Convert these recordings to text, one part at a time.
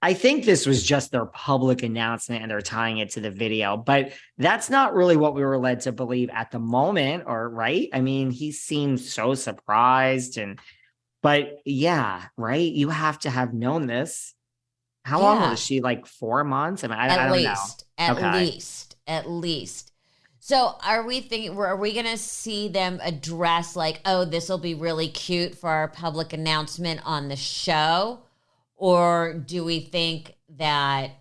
I think this was just their public announcement and they're tying it to the video, but that's not really what we were led to believe at the moment, or right? I mean, he seemed so surprised but yeah, right? You have to have known this. How long was Yeah, she? Like 4 months? I mean, I at don't know. least, at Okay. least, at least. So are we thinking, are we going to see them address like, oh, this will be really cute for our public announcement on the show? Or do we think that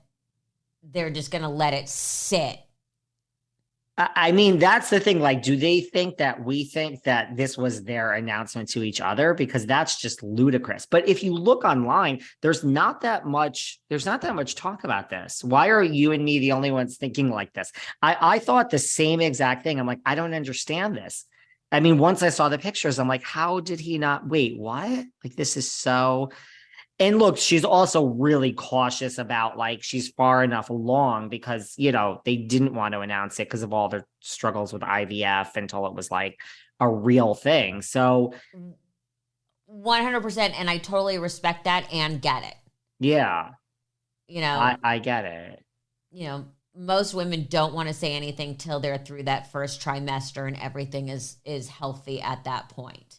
they're just going to let it sit? I mean, that's the thing. Like, do they think that we think that this was their announcement to each other? Because that's just ludicrous. But if you look online, there's not that much talk about this. Why are you and me the only ones thinking like this? I thought the same exact thing. I'm like, I don't understand this. I mean, once I saw the pictures, I'm like, how did he not wait? What? Like, this is so. And look, she's also really cautious about like she's far enough along because, they didn't want to announce it because of all their struggles with IVF until it was like a real thing. So, 100%. And I totally respect that and get it. yeah, You I, know, I get it. you know, most women don't want to say anything till they're through that first trimester and everything is healthy at that point.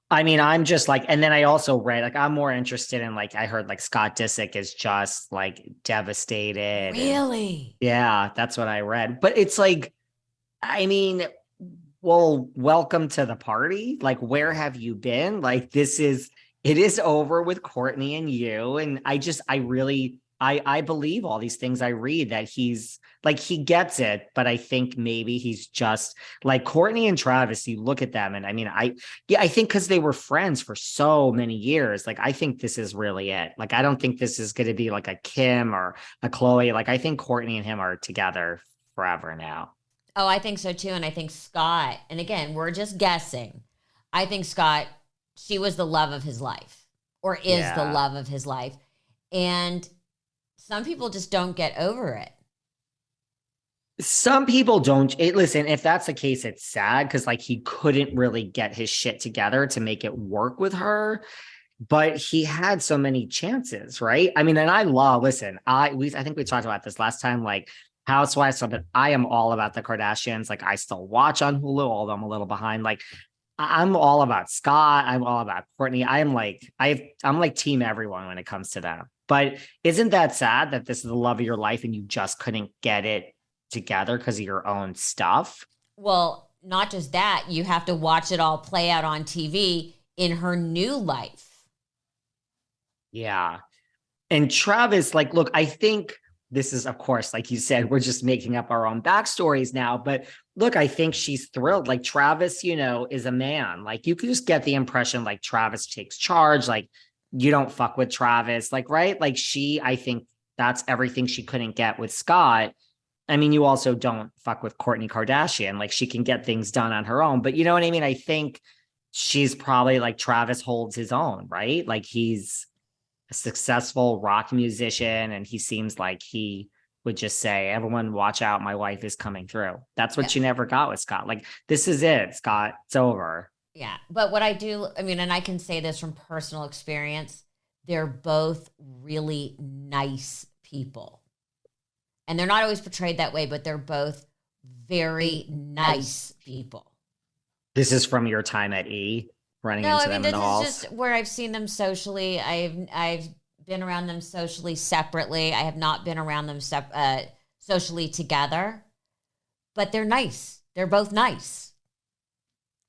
I mean, I'm just like, and then I also read, like, I'm more interested in, like, I heard like Scott Disick is just like devastated. And Really? yeah, that's what I read. But it's like, I mean, well, welcome to the party. Like, where have you been? Like, it is over with Courtney and you. And I really, I believe all these things I read that he's like, he gets it. But I think maybe he's just like Courtney and Travis. You look at them and I mean, yeah, I think because they were friends for so many years, like, I think this is really it. Like, I don't think this is going to be like a Kim or a Chloe. Like, I think Courtney and him are together forever now. Oh, I think so too. And I think Scott, and again, we're just guessing. I think Scott, she was the love of his life or is the Yeah. love of his life. And some people just don't get over it. Some people don't listen. If that's the case, it's sad because like he couldn't really get his shit together to make it work with her, but he had so many chances, right? I mean, and I love, listen, I think we talked about this last time, like Housewives, so that I am all about the Kardashians. Like I still watch on Hulu, although I'm a little behind. Like I'm all about Scott. I'm all about Courtney. I'm like team everyone when it comes to them. But isn't that sad that this is the love of your life and you just couldn't get it together because of your own stuff? Well, not just that, you have to watch it all play out on TV in her new life. Yeah. And Travis, like, look, I think this is, of course, like you said, we're just making up our own backstories now. But look, I think she's thrilled. Like, Travis, is a man. Like, you could just get the impression like Travis takes charge. Like, you don't fuck with Travis. Like, right? Like, I think that's everything she couldn't get with Scott. I mean, you also don't fuck with Kourtney Kardashian. Like, she can get things done on her own. But you know what I mean? I think she's probably like Travis holds his own, right? Like, he's a successful rock musician and he seems like he would just say, everyone watch out, my wife is coming through. That's what Yeah. she never got with Scott. Like, this is it, Scott, it's over. Yeah. But what I do, I mean, and I can say this from personal experience, they're both really nice people. And they're not always portrayed that way, but they're both very nice people. This is from your time at running No, I into mean them in this the is halls. just where I've seen them socially. I've been around them socially separately. I have not been around them socially together. But they're nice. They're both nice.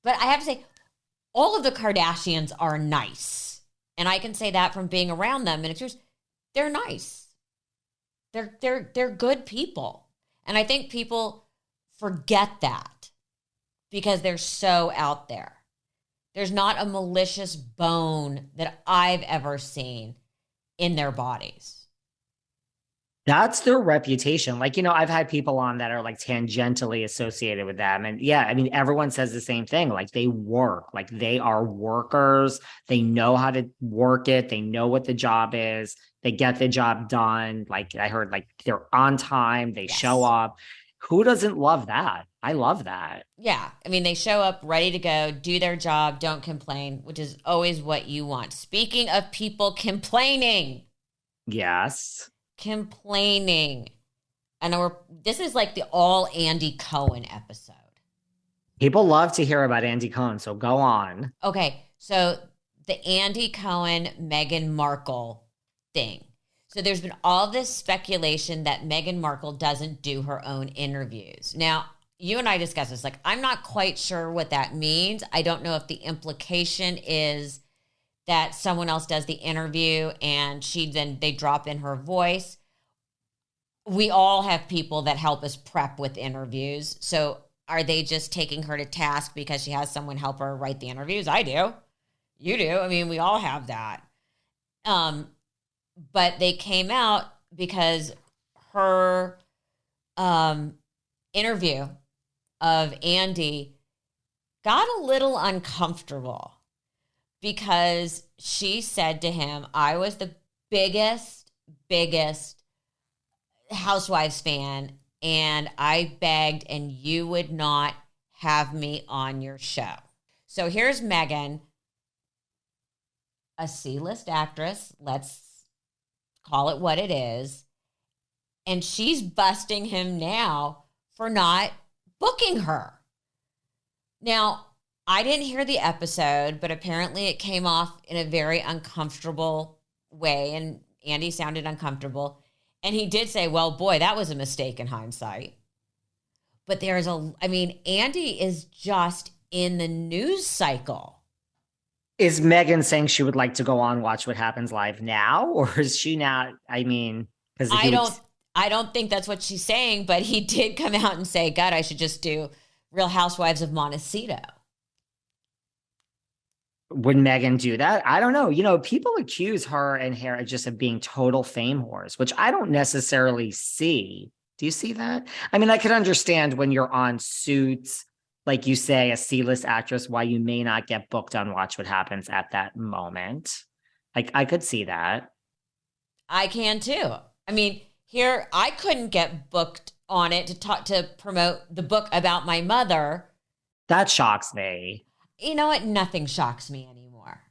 But I have to say, all of the Kardashians are nice, and I can say that from being around them. And it's just they're nice. They're good people, and I think people forget that because they're so out there. There's not a malicious bone that I've ever seen in their bodies. That's their reputation. Like, I've had people on that are like tangentially associated with them. And yeah, I mean, everyone says the same thing. Like, they work, like, they are workers. They know how to work it. They know what the job is. They get the job done. Like, I heard, like, they're on time. They show Yes. up. Who doesn't love that? I love that. Yeah. I mean, they show up ready to go, do their job, don't complain, which is always what you want. Speaking of people complaining, Yes. complaining. And this is like the all Andy Cohen episode. People love to hear about Andy Cohen, so go on. Okay, so the Andy Cohen, Meghan Markle thing. So there's been all this speculation that Meghan Markle doesn't do her own interviews. Now, you and I discussed this. Like, I'm not quite sure what that means. I don't know if the implication is that someone else does the interview and they drop in her voice. We all have people that help us prep with interviews. So are they just taking her to task because she has someone help her write the interviews? I do. You do. I mean, we all have that. But they came out because her interview of Andy got a little uncomfortable because she said to him, I was the biggest Housewives fan, and I begged, and you would not have me on your show. So here's Meghan, a C-list actress, let's call it what it is, and she's busting him now for not booking her. Now, I didn't hear the episode, but apparently it came off in a very uncomfortable way, and Andy sounded uncomfortable. And he did say, well, boy, that was a mistake in hindsight. But Andy is just in the news cycle. Is Meghan saying she would like to go on Watch What Happens Live now? Or is she not? I mean, because I don't think that's what she's saying, but he did come out and say, God, I should just do Real Housewives of Montecito. Would Meghan do that? I don't know. You know, people accuse her and Harry just of being total fame whores, which I don't necessarily see. Do you see that? I mean, I could understand when you're on Suits, like you say, a C-list actress, why you may not get booked on Watch What Happens at that moment. I could see that. I can too. I mean, here, I couldn't get booked on it to promote the book about my mother. That shocks me. You know what? Nothing shocks me anymore.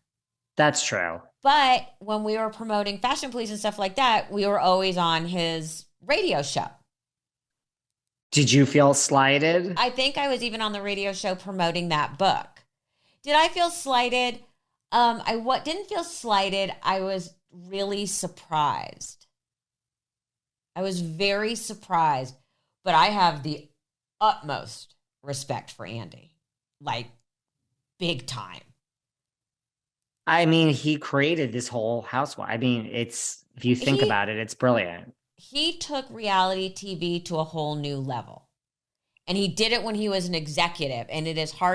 That's true. But when we were promoting Fashion Police and stuff like that, we were always on his radio show. Did you feel slighted? I think I was even on the radio show promoting that book. Did I feel slighted? I didn't feel slighted. I was really surprised. I was very surprised. But I have the utmost respect for Andy. Like, big time. I mean, he created this whole housewife. I mean, if you think about it, it's brilliant. He took reality TV to a whole new level. And he did it when he was an executive. And it is hard